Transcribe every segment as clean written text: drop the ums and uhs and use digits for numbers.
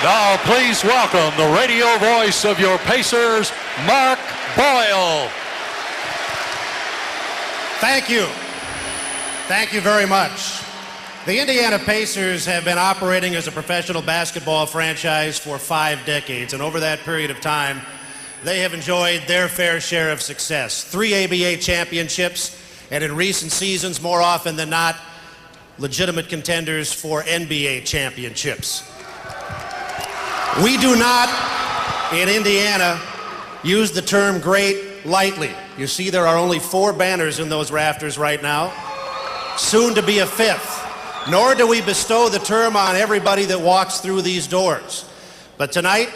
Now, please welcome the radio voice of your Pacers, Mark Boyle. Thank you. Thank you very much. The Indiana Pacers have been operating as a professional basketball franchise for 5 decades, and over that period of time, they have enjoyed their fair share of success. 3 ABA championships, and in recent seasons, more often than not, legitimate contenders for NBA championships. We do not, in Indiana, use the term great lightly. You see there are only 4 banners in those rafters right now, soon to be a 5th. Nor do we bestow the term on everybody that walks through these doors. But tonight,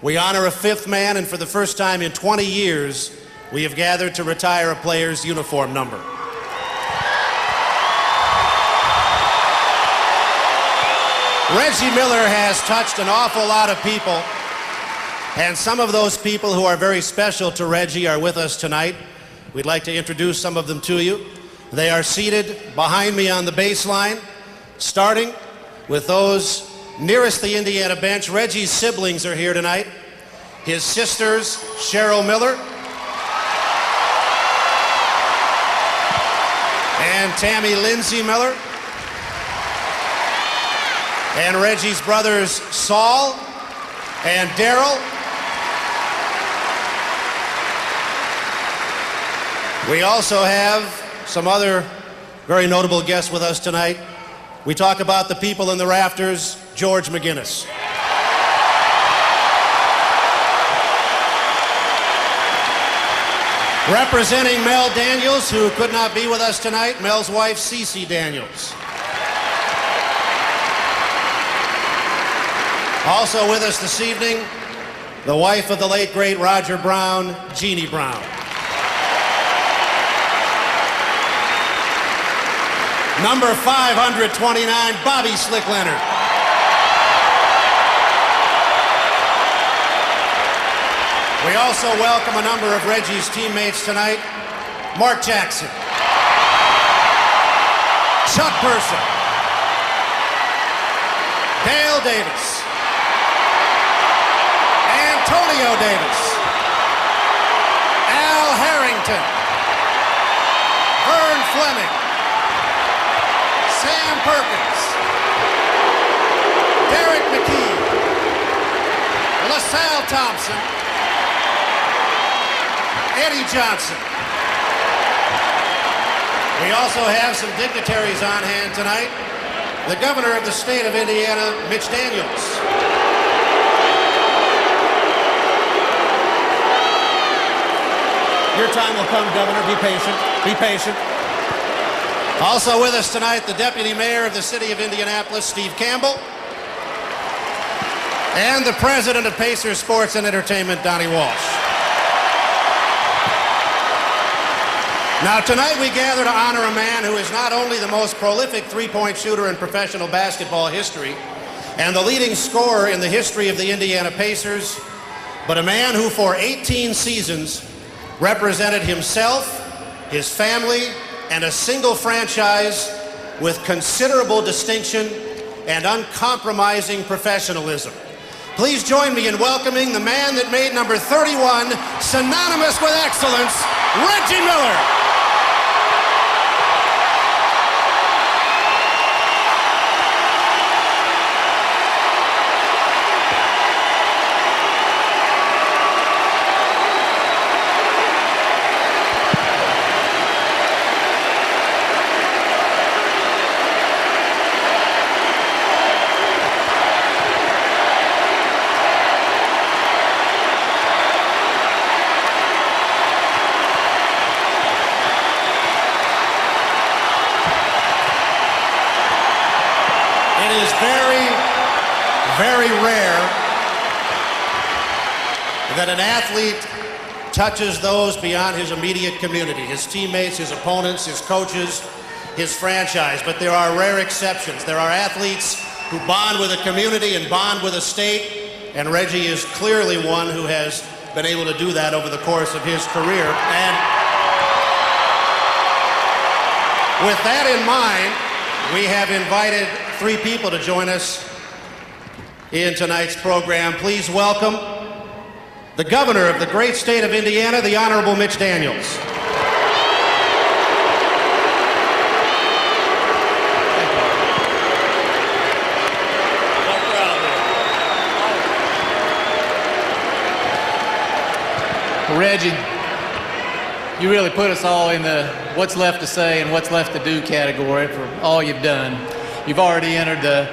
we honor a 5th man, and for the first time in 20 years, we have gathered to retire a player's uniform number. Reggie Miller has touched an awful lot of people, and some of those people who are very special to Reggie are with us tonight. We'd like to introduce some of them to you. They are seated behind me on the baseline, starting with those nearest the Indiana bench. Reggie's siblings are here tonight. His sisters, Cheryl Miller and Tammy Lindsay Miller. And Reggie's brothers, Saul and Daryl. We also have some other very notable guests with us tonight. We talk about the people in the rafters, George McGinnis. Representing Mel Daniels, who could not be with us tonight, Mel's wife, Cece Daniels. Also with us this evening, the wife of the late, great Roger Brown, Jeannie Brown. Number 529, Bobby Slick Leonard. We also welcome a number of Reggie's teammates tonight. Mark Jackson, Chuck Person, Dale Davis, Antonio Davis, Al Harrington, Vern Fleming, Sam Perkins, Derek McKee, LaSalle Thompson, Eddie Johnson. We also have some dignitaries on hand tonight. The governor of the state of Indiana, Mitch Daniels. Your time will come, Governor. Be patient. Be patient. Also with us tonight, the Deputy Mayor of the City of Indianapolis, Steve Campbell. And the President of Pacers Sports and Entertainment, Donnie Walsh. Now, tonight we gather to honor a man who is not only the most prolific three-point shooter in professional basketball history and the leading scorer in the history of the Indiana Pacers, but a man who for 18 seasons represented himself, his family, and a single franchise with considerable distinction and uncompromising professionalism. Please join me in welcoming the man that made number 31 synonymous with excellence, Reggie Miller. Very rare that an athlete touches those beyond his immediate community, his teammates, his opponents, his coaches, his franchise. But there are rare exceptions. There are athletes who bond with a community and bond with a state, and Reggie is clearly one who has been able to do that over the course of his career. And with that in mind, we have invited 3 people to join us in tonight's program. Please welcome the governor of the great state of Indiana, the Honorable Mitch Daniels. Reggie, you really put us all in the what's left to say and what's left to do category for all you've done. You've already entered the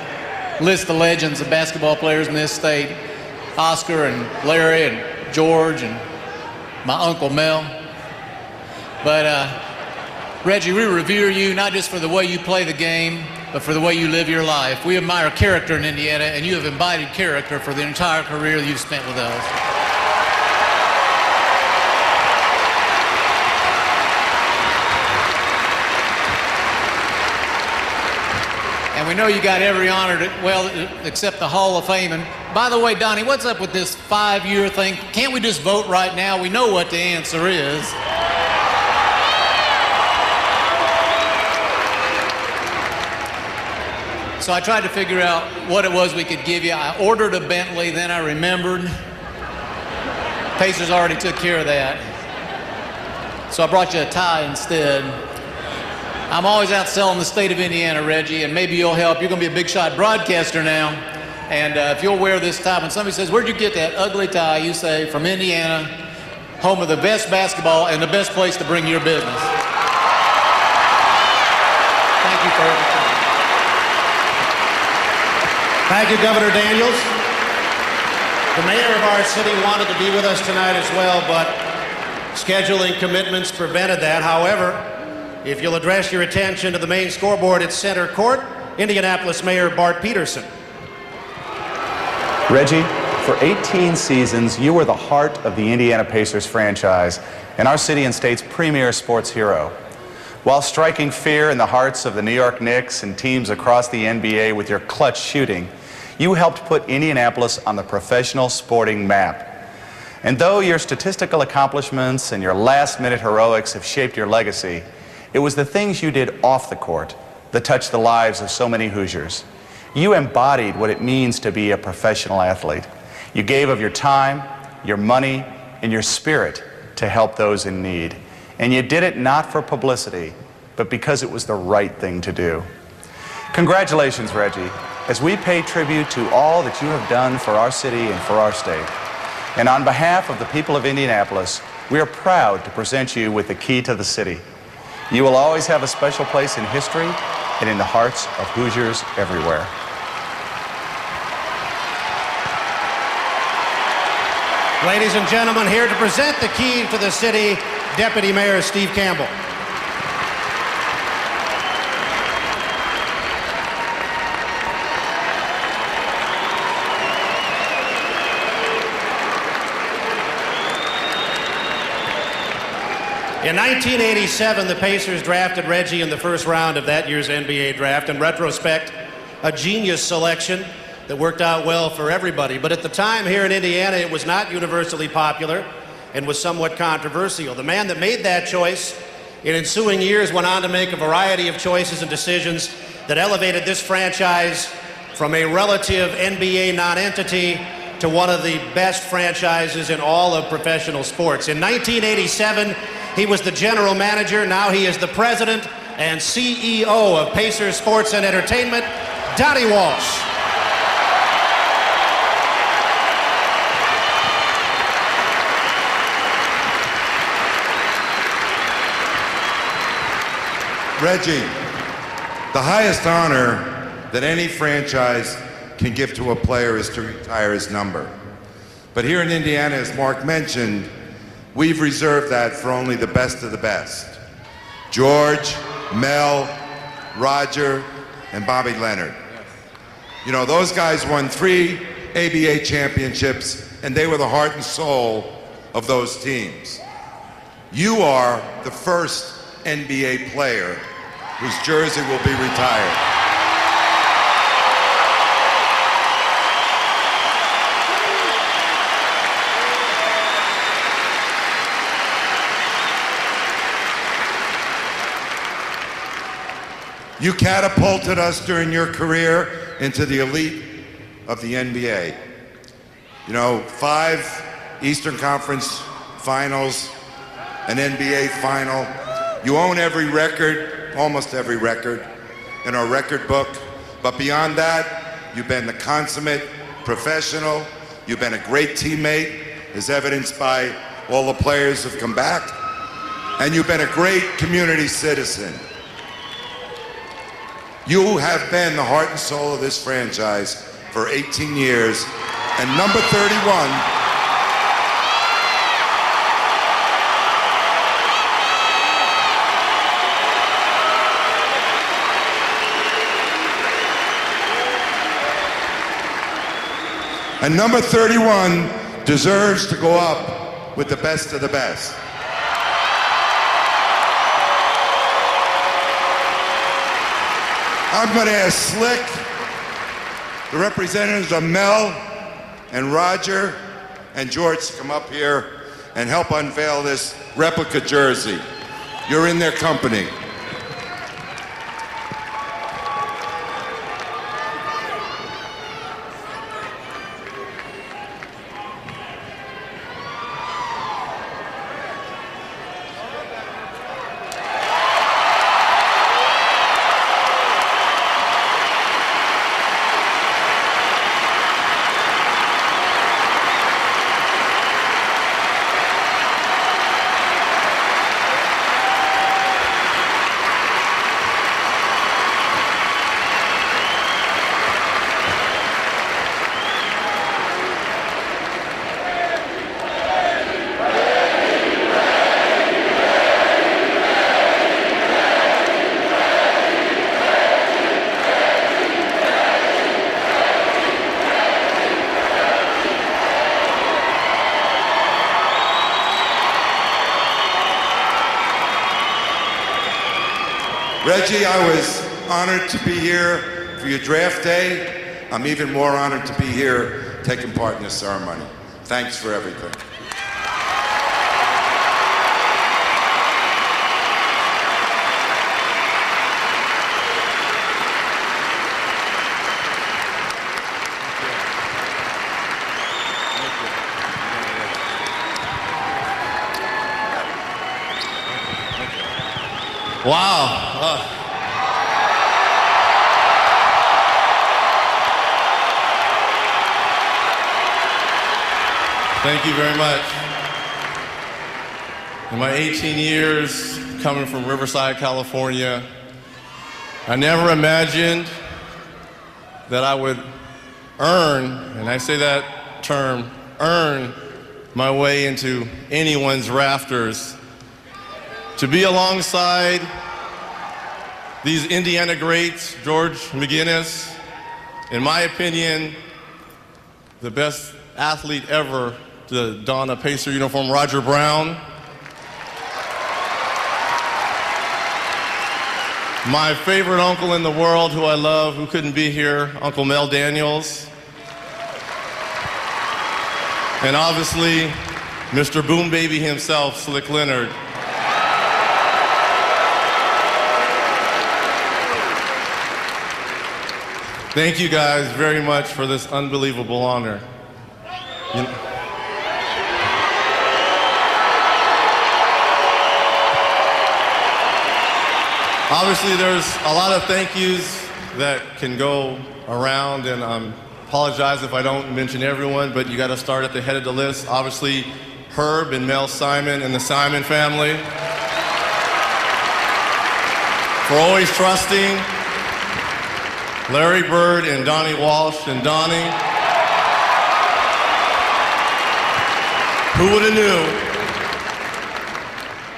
list of legends of basketball players in this state. Oscar and Larry and George and my Uncle Mel. But Reggie, we revere you not just for the way you play the game, but for the way you live your life. We admire character in Indiana, and you have embodied character for the entire career that you've spent with us. And we know you got every honor, except the Hall of Fame. And by the way, Donnie, what's up with this 5-year thing? Can't we just vote right now? We know what the answer is. So I tried to figure out what it was we could give you. I ordered a Bentley, then I remembered. Pacers already took care of that. So I brought you a tie instead. I'm always out selling the state of Indiana, Reggie, and maybe you'll help. You're going to be a big shot broadcaster now. And if you'll wear this tie, when somebody says, "Where'd you get that ugly tie?" you say, "From Indiana, home of the best basketball and the best place to bring your business." Thank you for everything. Thank you, Governor Daniels. The mayor of our city wanted to be with us tonight as well, but scheduling commitments prevented that. However, if you'll address your attention to the main scoreboard at center court, Indianapolis Mayor Bart Peterson. Reggie, for 18 seasons, you were the heart of the Indiana Pacers franchise and our city and state's premier sports hero. While striking fear in the hearts of the New York Knicks and teams across the NBA with your clutch shooting, you helped put Indianapolis on the professional sporting map. And though your statistical accomplishments and your last-minute heroics have shaped your legacy, it was the things you did off the court that touched the lives of so many Hoosiers. You embodied what it means to be a professional athlete. You gave of your time, your money, and your spirit to help those in need. And you did it not for publicity, but because it was the right thing to do. Congratulations, Reggie, as we pay tribute to all that you have done for our city and for our state. And on behalf of the people of Indianapolis, we are proud to present you with the key to the city. You will always have a special place in history and in the hearts of Hoosiers everywhere. Ladies and gentlemen, here to present the key to the city, Deputy Mayor Steve Campbell. In 1987, the Pacers drafted Reggie in the first round of that year's NBA draft. In retrospect, a genius selection that worked out well for everybody. But at the time here in Indiana, it was not universally popular and was somewhat controversial. The man that made that choice in ensuing years went on to make a variety of choices and decisions that elevated this franchise from a relative NBA non-entity to one of the best franchises in all of professional sports. In 1987, he was the general manager. Now he is the president and CEO of Pacers Sports and Entertainment, Donnie Walsh. Reggie, the highest honor that any franchise can give to a player is to retire his number. But here in Indiana, as Mark mentioned, we've reserved that for only the best of the best. George, Mel, Roger, and Bobby Leonard. You know, those guys won 3 ABA championships and they were the heart and soul of those teams. You are the first NBA player whose jersey will be retired. You catapulted us during your career into the elite of the NBA. You know, 5 Eastern Conference finals, an NBA final. You own every record, almost every record, in our record book. But beyond that, you've been the consummate professional. You've been a great teammate, as evidenced by all the players who've come back. And you've been a great community citizen. You have been the heart and soul of this franchise for 18 years. And number 31, deserves to go up with the best of the best. I'm going to ask Slick, the representatives of Mel and Roger and George to come up here and help unveil this replica jersey. You're in their company. Reggie, I was honored to be here for your draft day. I'm even more honored to be here taking part in this ceremony. Thanks for everything. Wow. Thank you very much. In my 18 years coming from Riverside, California, I never imagined that I would earn, and I say that term, earn my way into anyone's rafters. To be alongside these Indiana greats, George McGinnis, in my opinion, the best athlete ever to don a Pacer uniform, Roger Brown. My favorite uncle in the world, who I love, who couldn't be here, Uncle Mel Daniels. And obviously, Mr. Boom Baby himself, Slick Leonard. Thank you guys very much for this unbelievable honor. Obviously, there's a lot of thank yous that can go around, and I apologize if I don't mention everyone, but you got to start at the head of the list. Obviously, Herb and Mel Simon and the Simon family for always trusting. Larry Bird and Donnie Walsh and Donnie. Who would have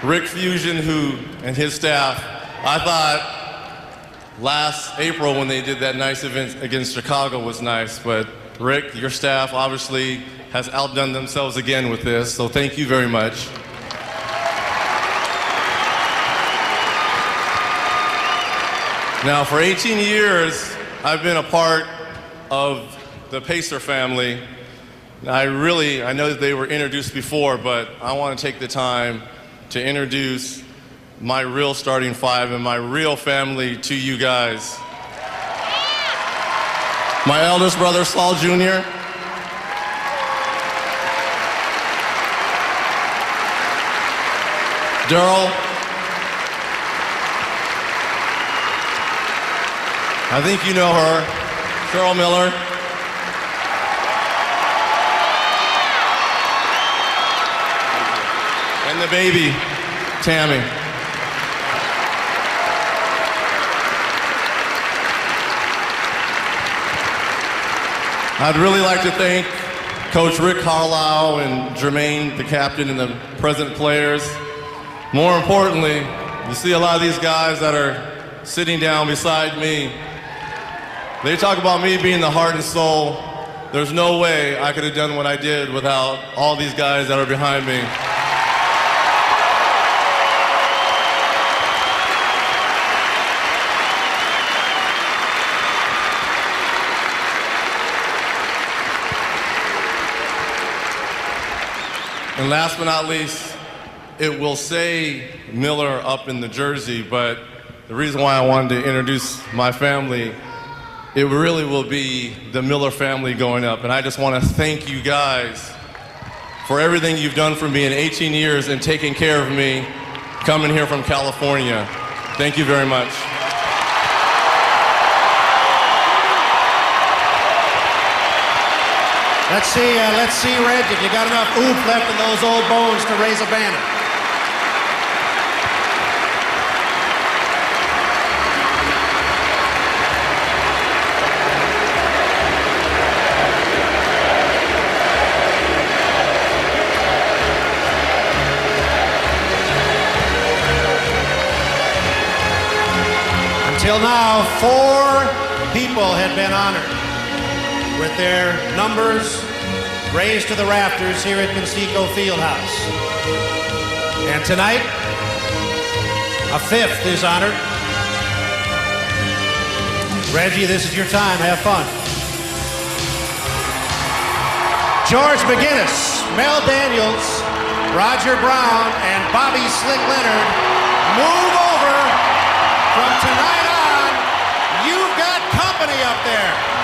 knew? Rick Fusion, and his staff. I thought last April when they did that nice event against Chicago was nice, but Rick, your staff obviously has outdone themselves again with this, so thank you very much. Now, for 18 years, I've been a part of the Pacer family. I know that they were introduced before, but I want to take the time to introduce my real starting five and my real family to you guys. My eldest brother, Saul Jr. Daryl. I think you know her, Cheryl Miller. And the baby, Tammy. I'd really like to thank Coach Rick Carlisle and Jermaine, the captain, and the present players. More importantly, you see a lot of these guys that are sitting down beside me. They talk about me being the heart and soul. There's no way I could have done what I did without all these guys that are behind me. And last but not least, it will say Miller up in the jersey, but the reason why I wanted to introduce my family, it really will be the Miller family going up. And I just want to thank you guys for everything you've done for me in 18 years and taking care of me coming here from California. Thank you very much. Let's see, Reggie, if you got enough oomph left in those old bones to raise a banner. Until now, 4 people had been honored with their numbers raised to the rafters here at Conseco Fieldhouse. And tonight, a 5th is honored. Reggie, this is your time. Have fun. George McGinnis, Mel Daniels, Roger Brown, and Bobby Slick Leonard move over. From tonight on, you've got company up there.